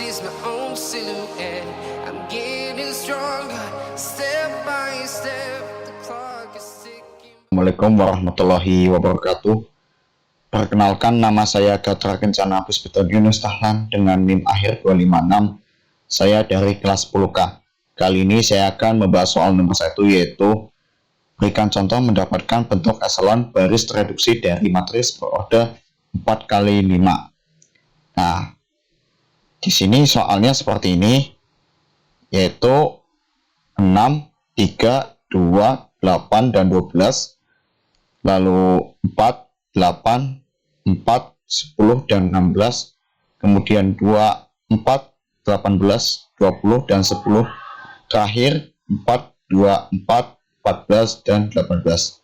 sees my own silhouette. I'm getting stronger, step by step. The clock is ticking. Assalamualaikum warahmatullahi wabarakatuh. Perkenalkan, nama saya Gatra Kencana Puspito Yunus Tahlan dengan NIM akhir 256. Saya dari kelas 10K. Kali ini saya akan membahas soal nomor 1, yaitu berikan contoh mendapatkan bentuk eselon baris reduksi dari matris berorder 4x5. Nah, di sini soalnya seperti ini, yaitu 6, 3, 2, 8, dan 12, lalu 4, 8, 4, 10, dan 16, kemudian 2, 4, 18, 20, dan 10, terakhir 4, 2, 4, 14, dan 18.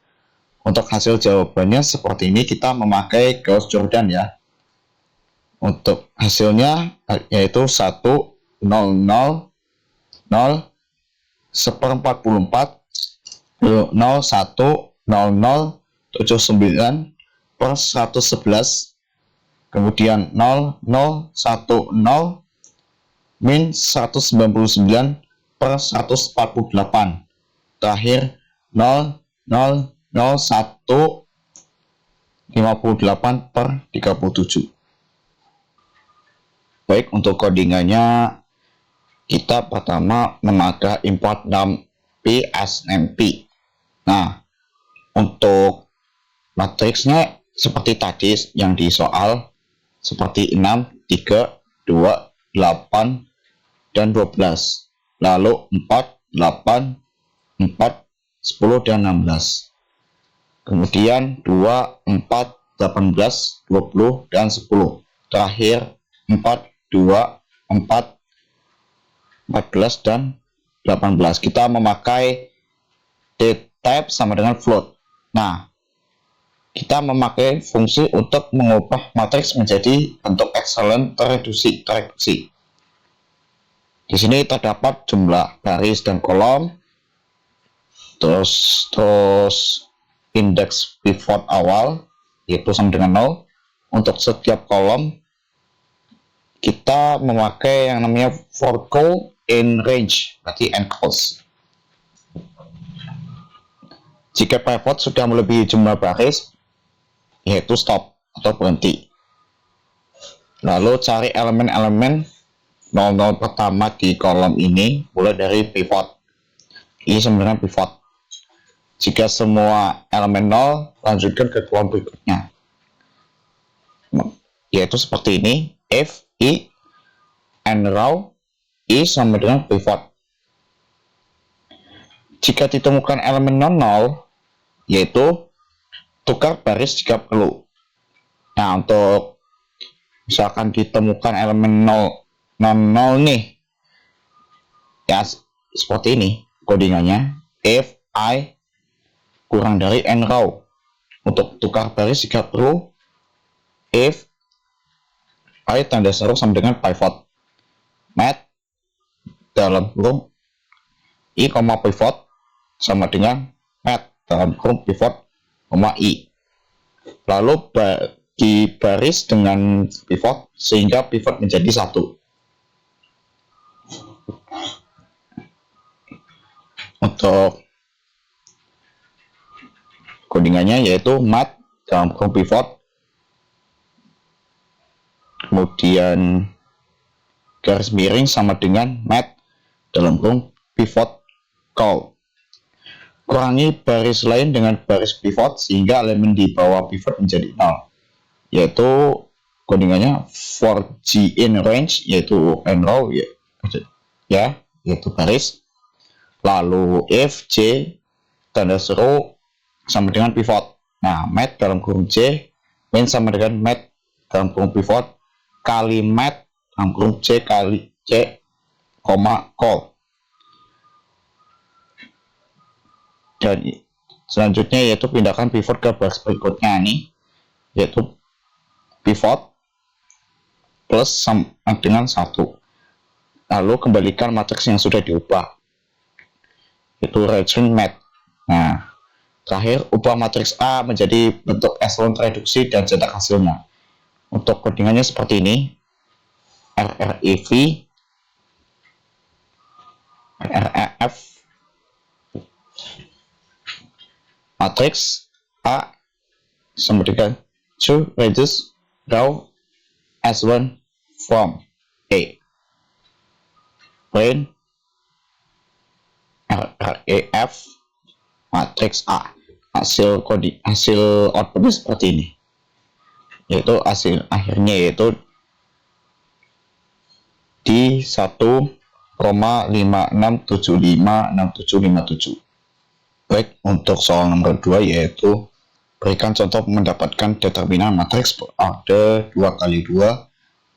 Untuk hasil jawabannya seperti ini, kita memakai Gauss Jordan ya. Untuk hasilnya yaitu 1, 0, 0, 0, 1/44, 0, 1, 0, 0, 79 per 111, kemudian 0, 0, 1, 0, min 199 per 148, terakhir 0, 0, 0, 1, 58 per 37. Baik, untuk codingannya kita pertama memakai import num p as np. Nah, untuk matriksnya seperti tadi yang di soal, seperti 6, 3, 2, 8, dan 12, lalu 4, 8, 4, 10, dan 16, kemudian 2, 4, 18, 20, dan 10, terakhir 4, 2, 4, 14, dan 18. Kita memakai dtype sama dengan float. Nah, kita memakai fungsi untuk mengubah matriks menjadi bentuk eselon tereduksi. Di sini terdapat jumlah baris dan kolom, terus indeks pivot awal yaitu sama dengan 0. Untuk setiap kolom kita memakai yang namanya for call in range, berarti n calls. Jika pivot sudah melebihi jumlah baris, yaitu stop atau berhenti. Lalu cari elemen-elemen 00 pertama di kolom ini, mulai dari pivot. Ini sebenarnya pivot. Jika semua elemen 0, lanjutkan ke kolom berikutnya, yaitu seperti ini. If I and row I sama dengan pivot. Jika ditemukan elemen non-null, yaitu tukar baris jika perlu. Nah, untuk misalkan ditemukan elemen non-null nih, ya seperti ini codingannya. If I kurang dari n row. Untuk tukar baris jika perlu, if I tanda seru sama dengan pivot. Mat dalam kurung I, pivot sama dengan mat dalam kurung pivot, I. Lalu bagi baris dengan pivot sehingga pivot menjadi 1. Untuk codingannya yaitu mat dalam kurung pivot, kemudian garis miring sama dengan mat dalam kurung pivot call. Kurangi baris lain dengan baris pivot sehingga elemen di bawah pivot menjadi 0, yaitu codingannya for g in range, yaitu n row ya, yaitu baris. Lalu if j tanda seru sama dengan pivot. Nah, mat dalam kurung j min sama dengan mat dalam kurung pivot kali mat dalam kurung c kali c, call. Dan selanjutnya yaitu pindahkan pivot ke baris berikutnya nih, yaitu pivot plus sama dengan 1. Lalu kembalikan matriks yang sudah diubah, yaitu return mat. Nah, terakhir ubah matriks A menjadi bentuk eselon reduksi dan cetak hasilnya. Untuk codingannya seperti ini. RREV, RREF, matriks A sama dengan 2 reduce row S1 from A. Print RREF matriks A. Hasil outputnya seperti ini, yaitu hasil akhirnya yaitu di 1,56756757. Baik, untuk soal nomor 2 yaitu berikan contoh mendapatkan determinan matriks berorder 2x2,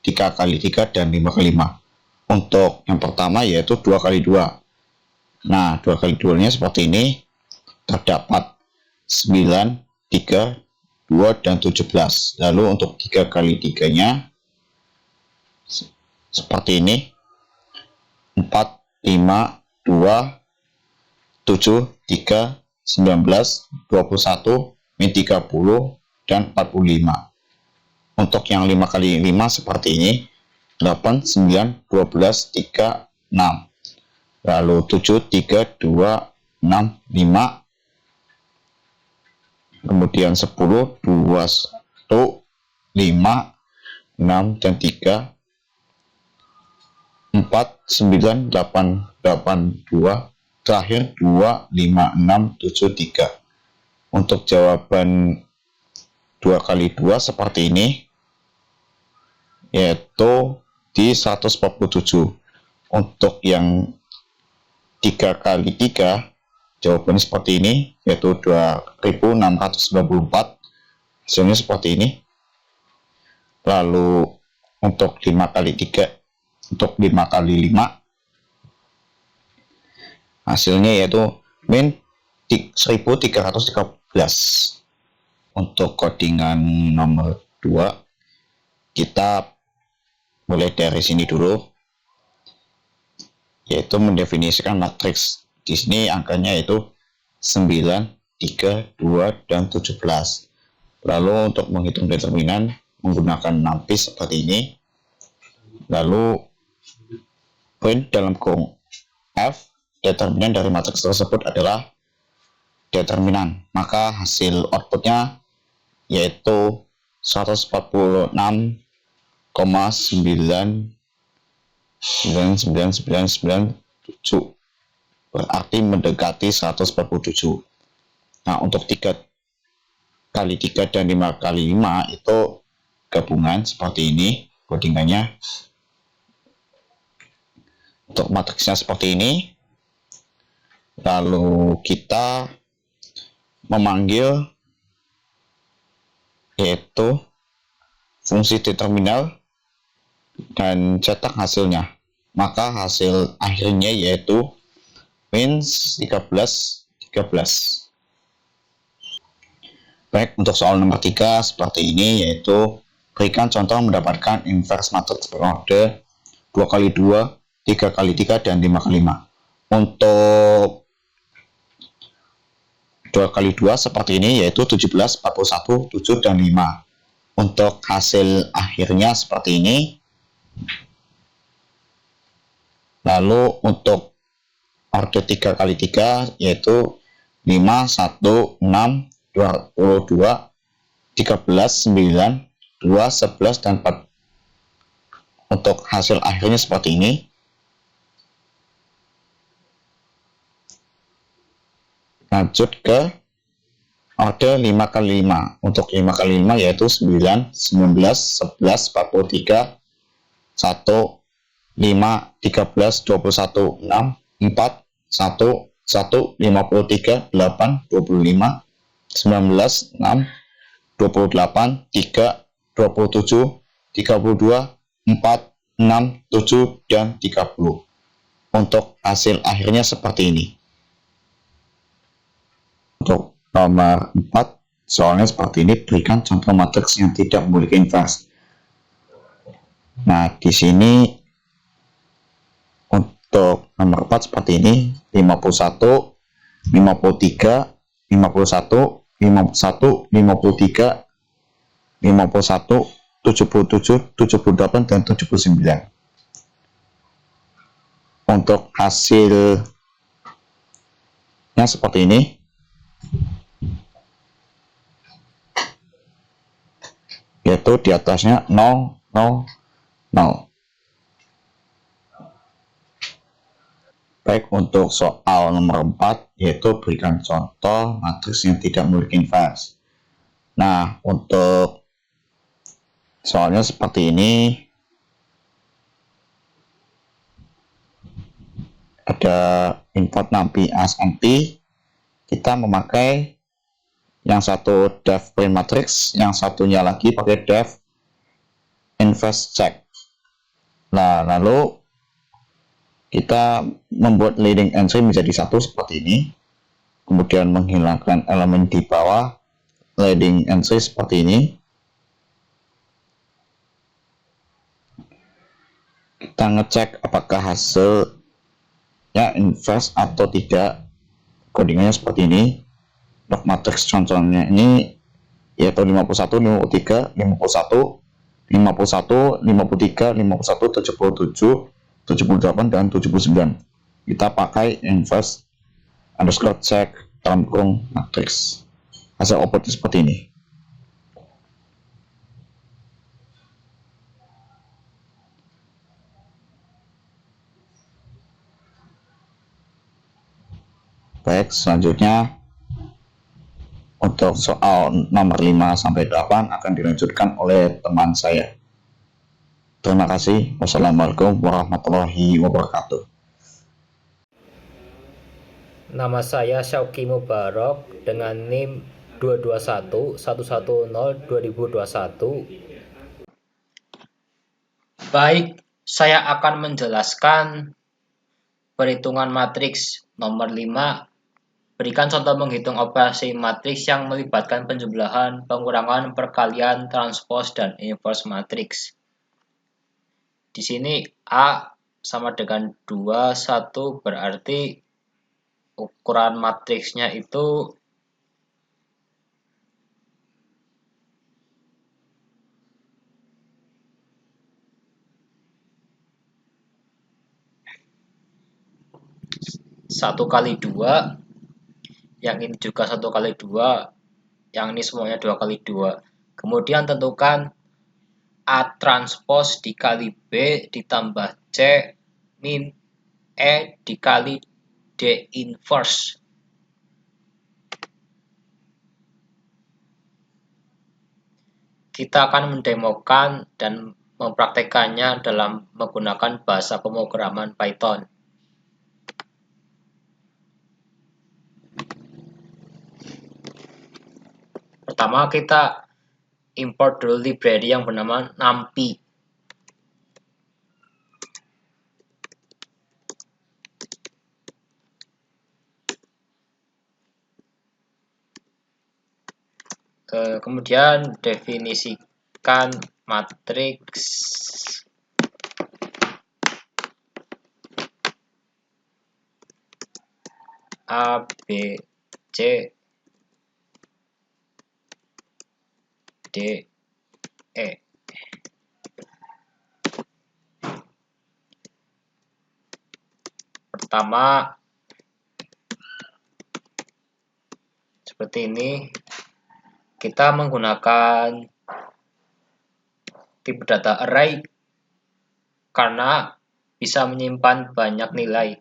3x3, dan 5x5. Untuk yang pertama yaitu 2x2. Nah, 2x2 nya seperti ini. Terdapat 9, 3, 2, dan 17. Lalu untuk 3x3 nya seperti ini. 4, 5, 2, 7, 3, 19, 21, 30, dan 45. Untuk yang 5x5 seperti ini. 8, 9, 12, 3, 6. Lalu 7, 3, 2, 6, 5. Kemudian 10, 2, 1, 5, 6, dan 3. 4, 9, 8, 8, 2. Terakhir 2, 5, 6, 7, 3. Untuk jawaban 2x2 seperti ini, yaitu di 147. Untuk yang 3x3 jawabannya seperti ini, yaitu 2694. Hasilnya seperti ini. Lalu untuk 5x3, untuk 5x5 hasilnya yaitu min 1313. Untuk codingan nomor 2 kita mulai dari sini dulu, yaitu mendefinisikan matriks. Di sini angkanya yaitu 9, 3, 2, dan 17. Lalu untuk menghitung determinan menggunakan nampis seperti ini. Lalu print dalam kurung F, determinan dari matriks tersebut adalah determinan. Maka hasil outputnya yaitu 146,99997, berarti mendekati 147. Nah, untuk 3x3 dan 5x5 itu gabungan seperti ini codingannya. Untuk matriksnya seperti ini. Lalu kita memanggil yaitu fungsi determinal dan cetak hasilnya. Maka hasil akhirnya yaitu min 13, 13. Baik, untuk soal nomor 3 seperti ini, yaitu berikan contoh mendapatkan inverse matriks berorder 2x2, 3x3, dan 5x5. Untuk 2x2 seperti ini, yaitu 17, 41, 7, dan 5. Untuk hasil akhirnya seperti ini. Lalu untuk order 3x3 yaitu 5, 1, 6, 22, 13, 9, 2, 11, dan 4. Untuk hasil akhirnya seperti ini. Lanjut ke order 5x5. Untuk 5x5 yaitu 9, 19, 11, 43, 1, 5, 13, 21, 6, 4, 1, 1, 53, 8, 25, 19, 6, 28, 3, 27, 32, 4, 6, 7, dan 30. Untuk hasil akhirnya seperti ini. Untuk nomor 4, soalnya seperti ini, berikan contoh matriks yang tidak memiliki inverse. Nah, di sini untuk nomor 4 seperti ini, 51, 53, 51, 51, 53, 51, 77, 78, dan 79. untuk hasilnya seperti ini. Yaitu di atasnya 0, 0, 0. Baik, untuk soal nomor 4, yaitu berikan contoh matriks yang tidak memiliki inverse. Nah, untuk soalnya seperti ini. Ada input 6P as NP. Kita memakai yang satu def print matrix, yang satunya lagi pakai def inverse check. Nah, lalu kita membuat leading entry menjadi satu seperti ini, kemudian menghilangkan elemen di bawah leading entry seperti ini. Kita ngecek apakah hasilnya inverse atau tidak. Codingannya seperti ini. Log matrix contohnya ini yaitu 51, 53, 51, 51, 53, 51, 77, 78, dan 79. Kita pakai inverse underscore check dalam kurung matrix. Hasil outputnya seperti ini. Baik, selanjutnya untuk soal nomor 5 sampai 8 akan dilanjutkan oleh teman saya. Terima kasih. Wassalamualaikum warahmatullahi wabarakatuh. Nama saya Syauki Mubarok dengan NIM 221-110-2021. Baik, saya akan menjelaskan perhitungan matriks nomor 5. Berikan contoh menghitung operasi matriks yang melibatkan penjumlahan, pengurangan, perkalian, transpos, dan inverse matriks. Di sini A sama dengan 2, 1 berarti ukuran matriksnya itu satu kali 2, yang ini juga 1 kali 2, yang ini semuanya 2 kali 2. Kemudian tentukan A transpos dikali B ditambah C min E dikali D inverse. Kita akan mendemokan dan mempraktekannya dalam menggunakan bahasa pemrograman Python. Pertama kita import dulu library yang bernama numpy. Kemudian definisikan matriks A, B, C, D, E. Pertama seperti ini, kita menggunakan tipe data array karena bisa menyimpan banyak nilai.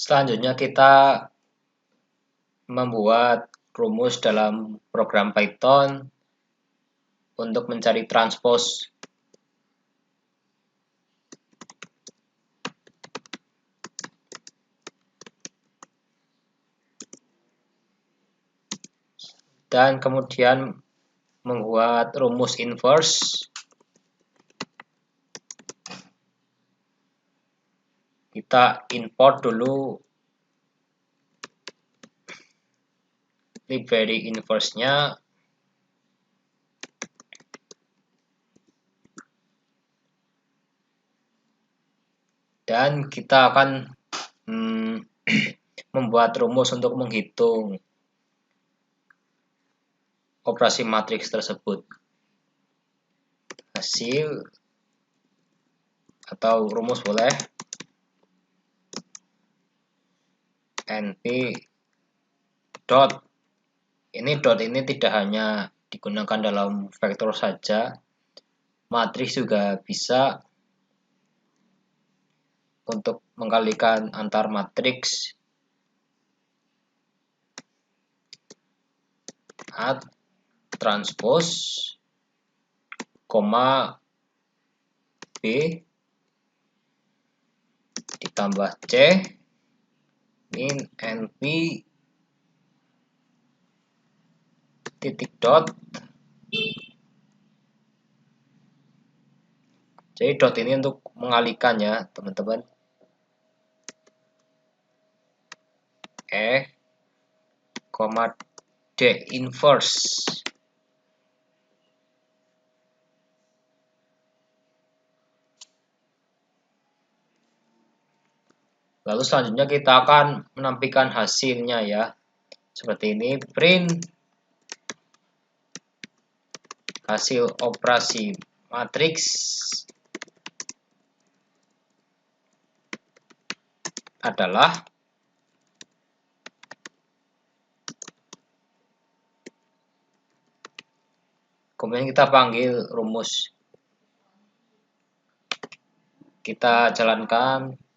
Selanjutnya kita membuat rumus dalam program Python untuk mencari transpose. Dan kemudian membuat rumus inverse. Kita import dulu library inverse-nya. Dan kita akan membuat rumus untuk menghitung operasi matriks tersebut. Hasil atau rumus boleh np dot. Dot ini tidak hanya digunakan dalam vektor saja, matriks juga bisa untuk mengkalikan antar matriks. Add transpose, B ditambah C min np titik dot. Jadi dot ini untuk mengalihkan ya teman-teman. D inverse. Lalu selanjutnya kita akan menampilkan hasilnya ya. Seperti ini, print hasil operasi matriks adalah kemudian kita panggil rumus. Kita jalankan.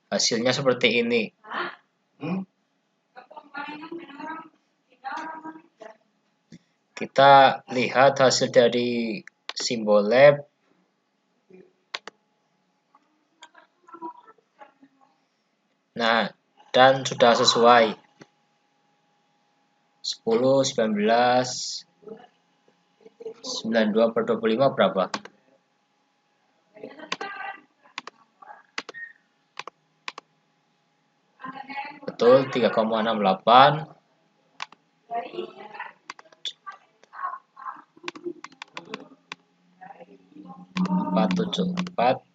Hasilnya seperti ini. Kita lihat hasil dari simbol lab. Nah, dan sudah sesuai. 10, 19, 92 per 25 berapa? Betul, 3,68. 474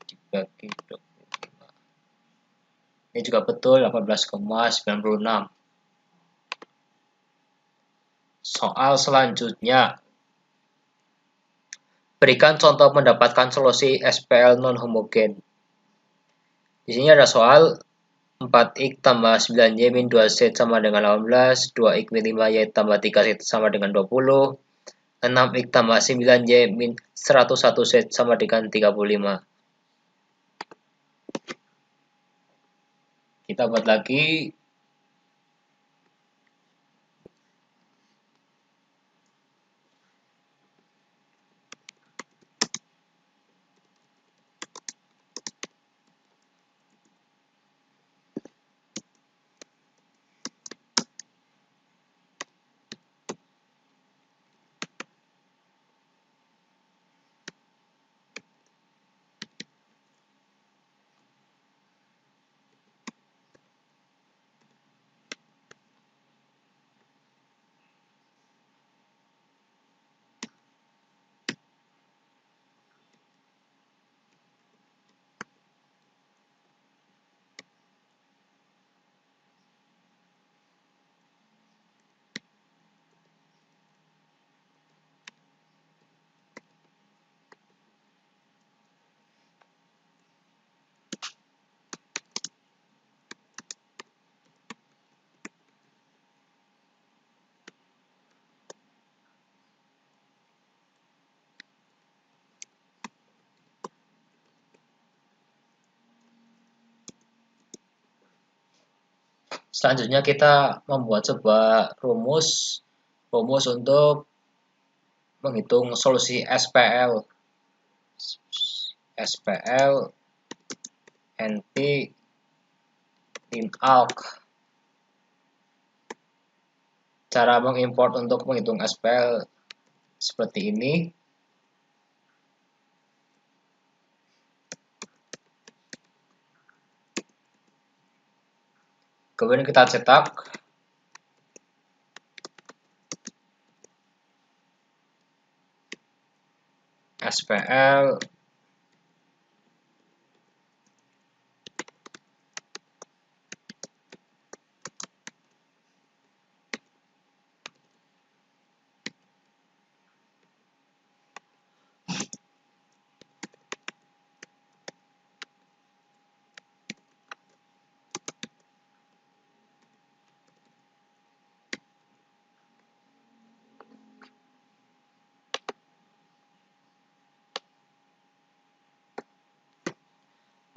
dibagi 25. Ini juga betul, 18,96. Soal selanjutnya. Berikan contoh mendapatkan solusi SPL non-homogen. Di sini ada soal 4x tambah 9y min 2z sama dengan 18, 2x min 5y tambah 3z sama dengan 20, 6x tambah 9y min 101z sama dengan 35. Kita buat lagi. Selanjutnya kita membuat sebuah rumus untuk menghitung solusi SPL. SPL NP linalg. Cara mengimport untuk menghitung SPL seperti ini. Kemudian kita cetak SPL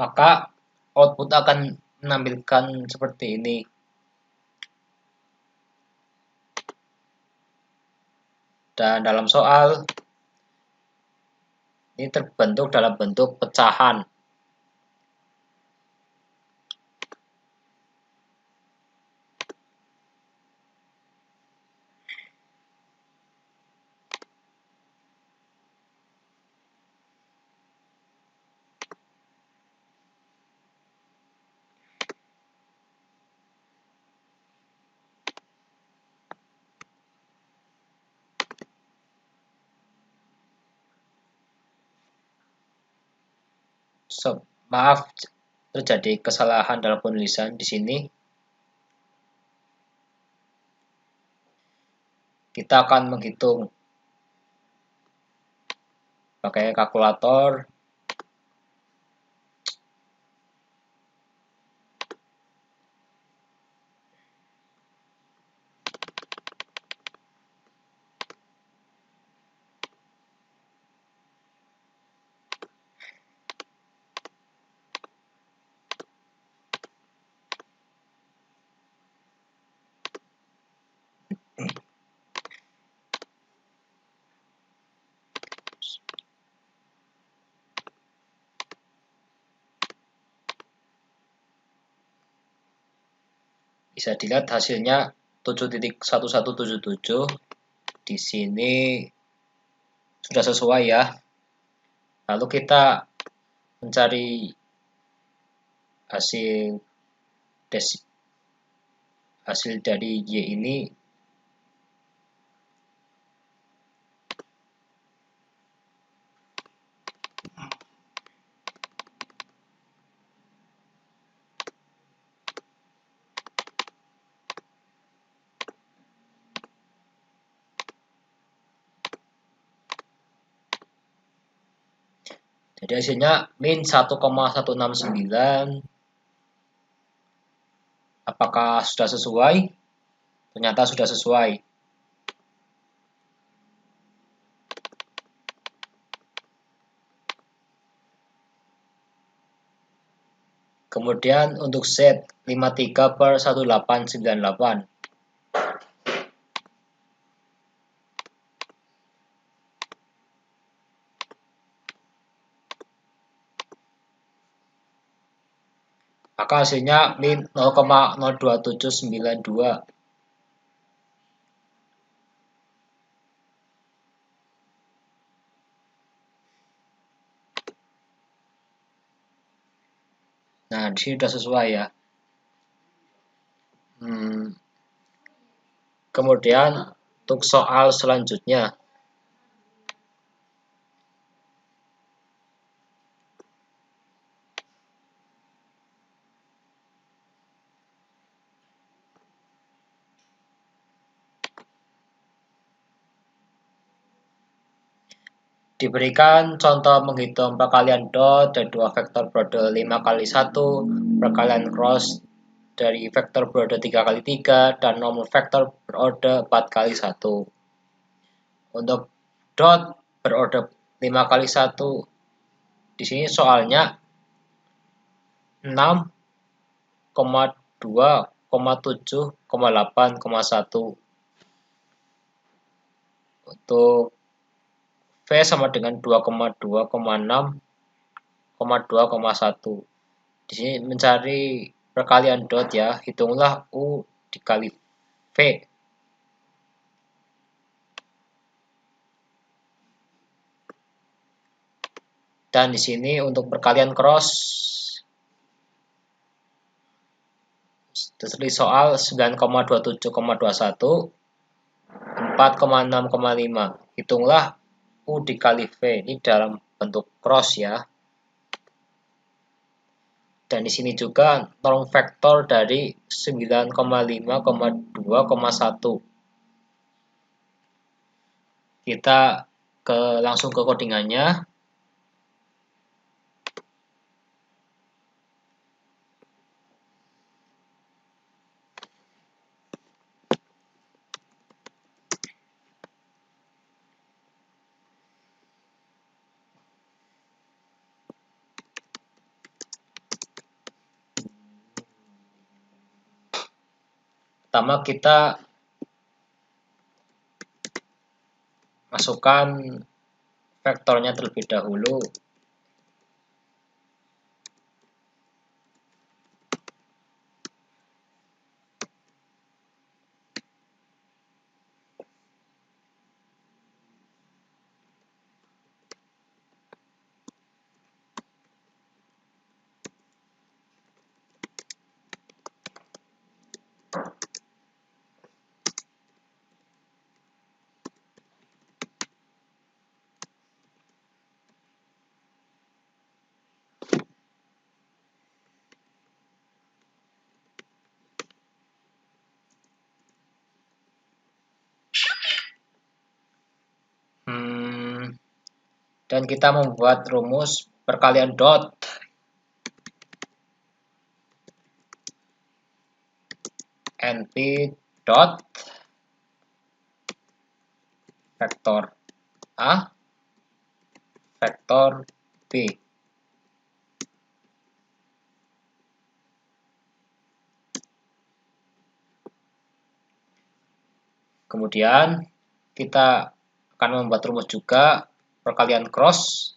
maka output akan menampilkan seperti ini. Dan dalam soal ini terbentuk dalam bentuk pecahan. Maaf, terjadi kesalahan dalam penulisan di sini. Kita akan menghitung pakai kalkulator. Bisa dilihat hasilnya 7.1177. Di sini sudah sesuai ya. Lalu kita mencari hasil dari Y ini. Jadi hasilnya min 1,169. Apakah sudah sesuai? Ternyata sudah sesuai. Kemudian untuk Z 53/1898. Maka hasilnya min 0,02792. Nah, di sini sudah sesuai ya. Kemudian untuk soal selanjutnya. Diberikan contoh menghitung perkalian dot dari dua vektor produk 5 kali 1, perkalian cross dari vektor berorder 3 kali 3, dan nomor vektor berorder 4 kali 1. Untuk dot berorder 5 kali 1, di sini soalnya 6,2 8,1. Untuk V sama dengan 2,2,6,2,1. Di sini mencari perkalian dot ya, hitunglah U dikali V. Dan di sini untuk perkalian cross, tertulis soal 9,27,21, 4,6,5. Hitunglah U dikali V. Ini dalam bentuk cross ya. Dan di sini juga tolong vektor dari 9,5,2,1. Kita langsung ke codingannya. Pertama kita masukkan vektornya terlebih dahulu. Dan kita membuat rumus perkalian dot. NP dot vektor A vektor B. Kemudian kita akan membuat rumus juga perkalian cross.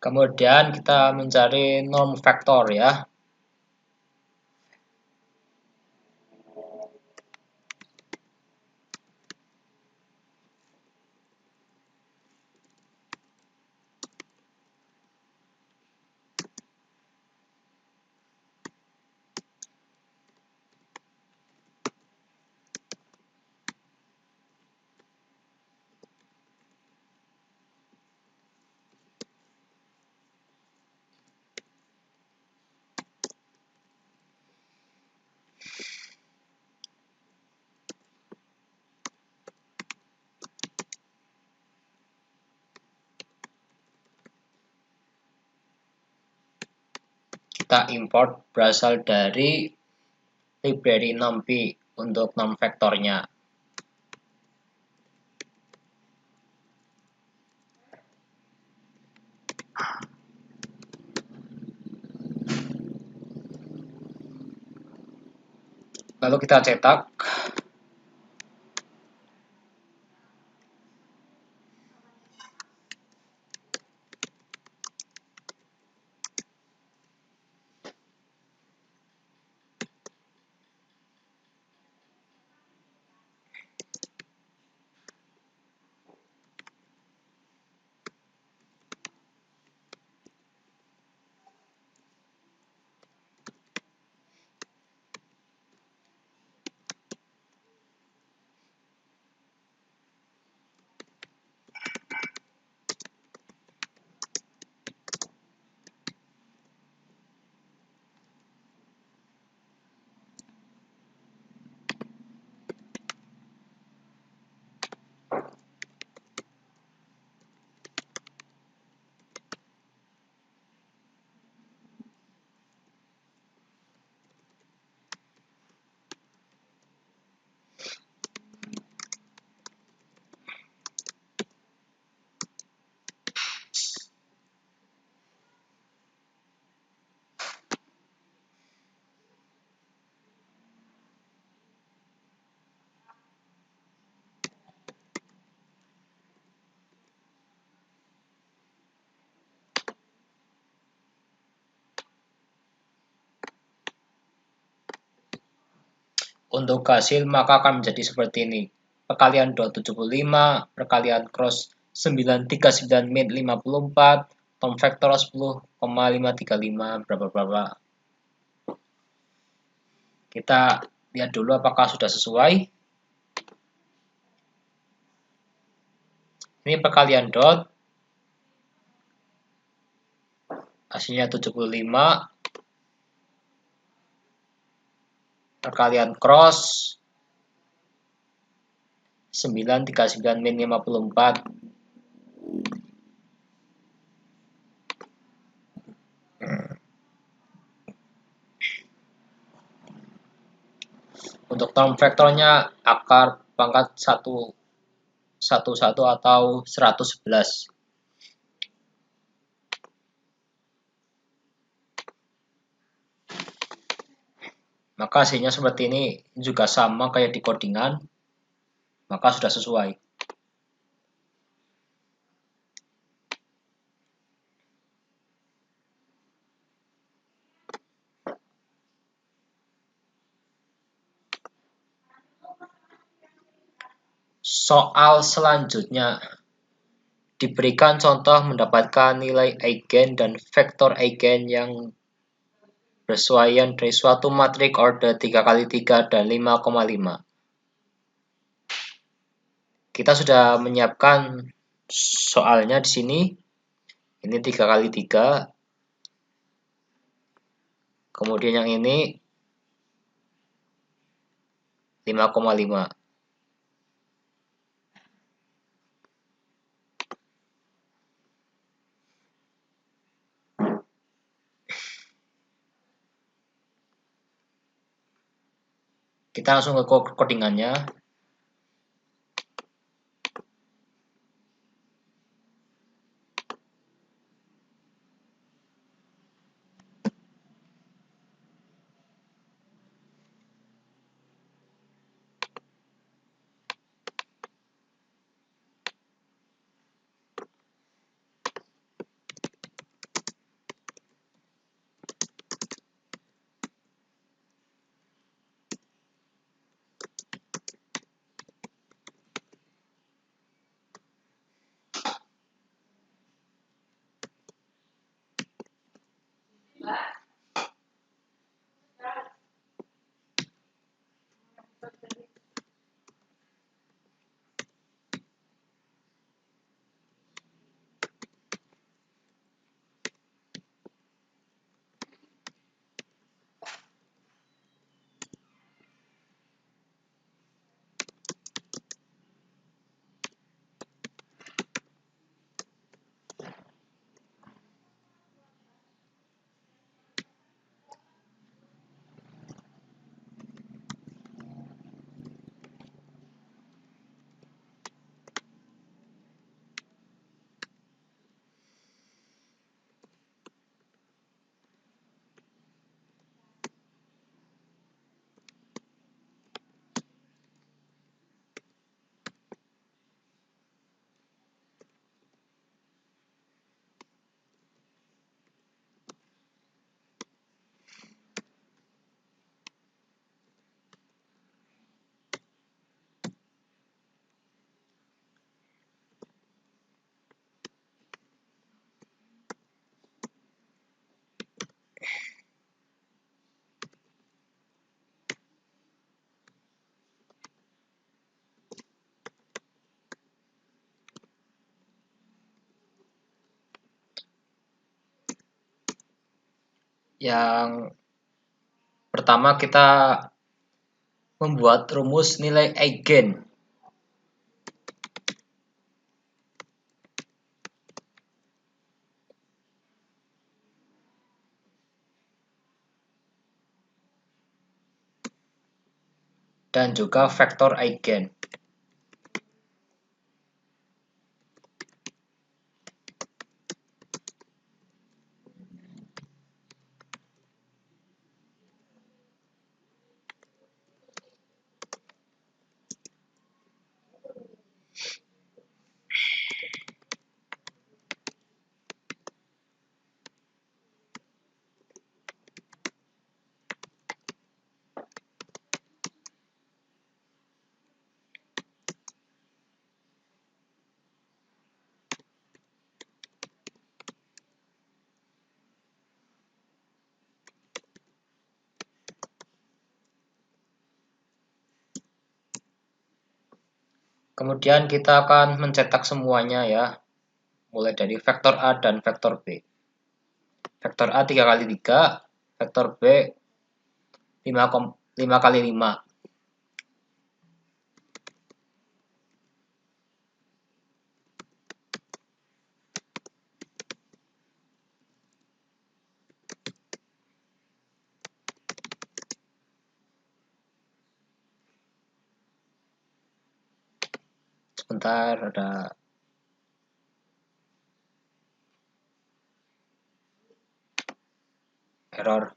Kemudian kita mencari norm vektor ya. Kita import berasal dari library numpy untuk norm vektornya. Lalu kita cetak. Untuk hasil maka akan menjadi seperti ini. Perkalian dot 75, perkalian cross 939 min 54, tom vektor 10,535 berapa. Kita lihat dulu apakah sudah sesuai. Ini perkalian dot, hasilnya 75, perkalian cross 939 min 54. Untuk term vektornya akar pangkat 1 atau 111. Maka hasilnya seperti ini, juga sama kayak di codingan, maka sudah sesuai. Soal selanjutnya, diberikan contoh mendapatkan nilai eigen dan vektor eigen yang bersesuaian dari suatu matrik order 3x3 dan 5,5. Kita sudah menyiapkan soalnya di sini. Ini 3x3. Kemudian yang ini 5,5. Kita langsung ke codingannya. Yang pertama kita membuat rumus nilai eigen. Dan juga vektor eigen. Kemudian kita akan mencetak semuanya ya, mulai dari vektor A dan vektor B. Vektor A 3 kali 3, vektor B 5 kali 5. Sebentar, ada error.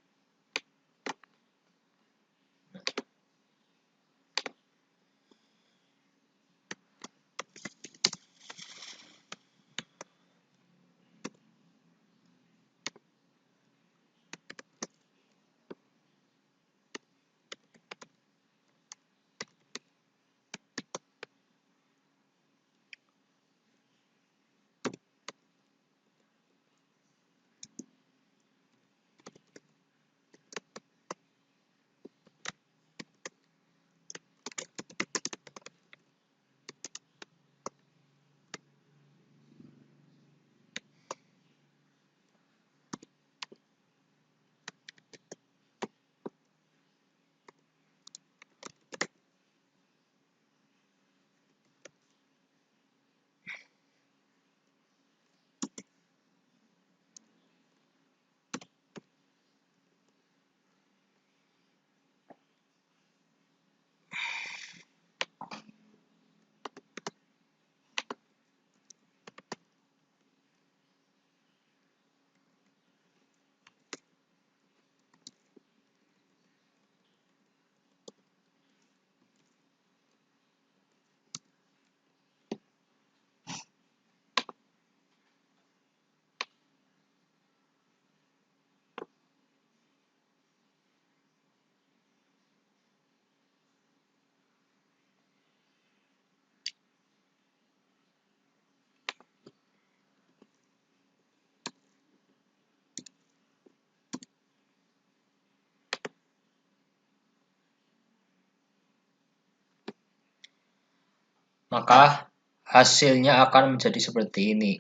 Maka hasilnya akan menjadi seperti ini.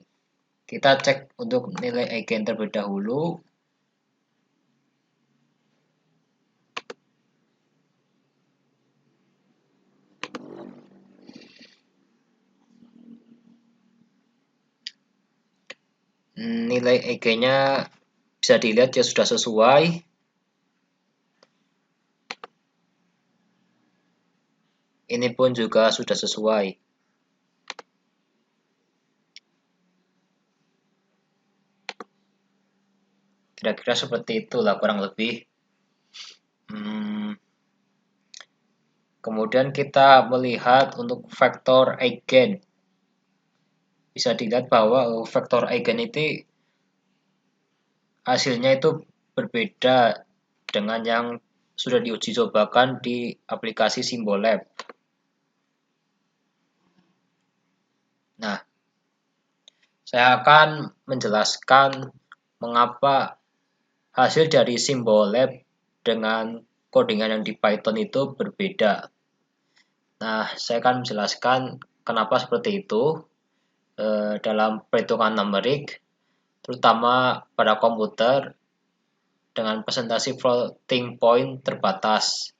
Kita cek untuk nilai eigen terlebih dahulu. Nilai eigennya bisa dilihat ya sudah sesuai. Ini pun juga sudah sesuai. Kira-kira seperti itulah kurang lebih. Kemudian kita melihat untuk vektor eigen. Bisa dilihat bahwa vektor eigen itu hasilnya itu berbeda dengan yang sudah diuji cobakan di aplikasi Symbolab. Nah, saya akan menjelaskan mengapa hasil dari Symbolab dengan codingan yang di Python itu berbeda. Nah, saya akan menjelaskan kenapa seperti itu dalam perhitungan numerik, terutama pada komputer dengan presentasi floating point terbatas.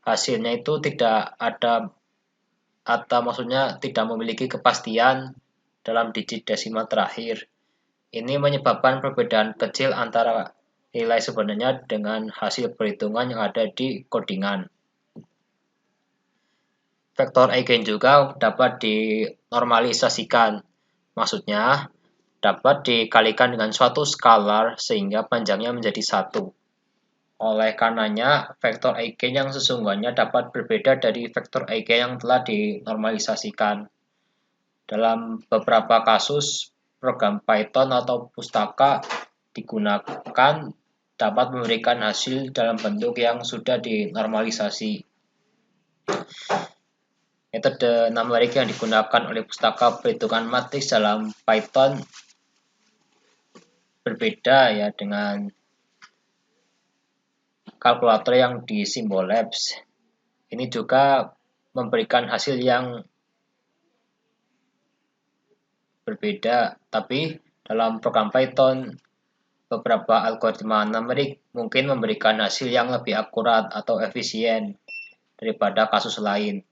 Hasilnya itu tidak ada atau maksudnya tidak memiliki kepastian dalam digit desimal terakhir. Ini menyebabkan perbedaan kecil antara nilai sebenarnya dengan hasil perhitungan yang ada di codingan. Vektor eigen juga dapat dinormalisasikan, maksudnya dapat dikalikan dengan suatu skalar sehingga panjangnya menjadi 1. Oleh karenanya, vektor eigen yang sesungguhnya dapat berbeda dari vektor eigen yang telah dinormalisasikan. Dalam beberapa kasus, program Python atau pustaka digunakan dapat memberikan hasil dalam bentuk yang sudah dinormalisasi. Metode numerik yang digunakan oleh pustaka perhitungan matriks dalam Python berbeda ya dengan kalkulator yang di Symbolab. Ini juga memberikan hasil yang berbeda, tapi dalam program Python beberapa algoritma numerik mungkin memberikan hasil yang lebih akurat atau efisien daripada kasus lain.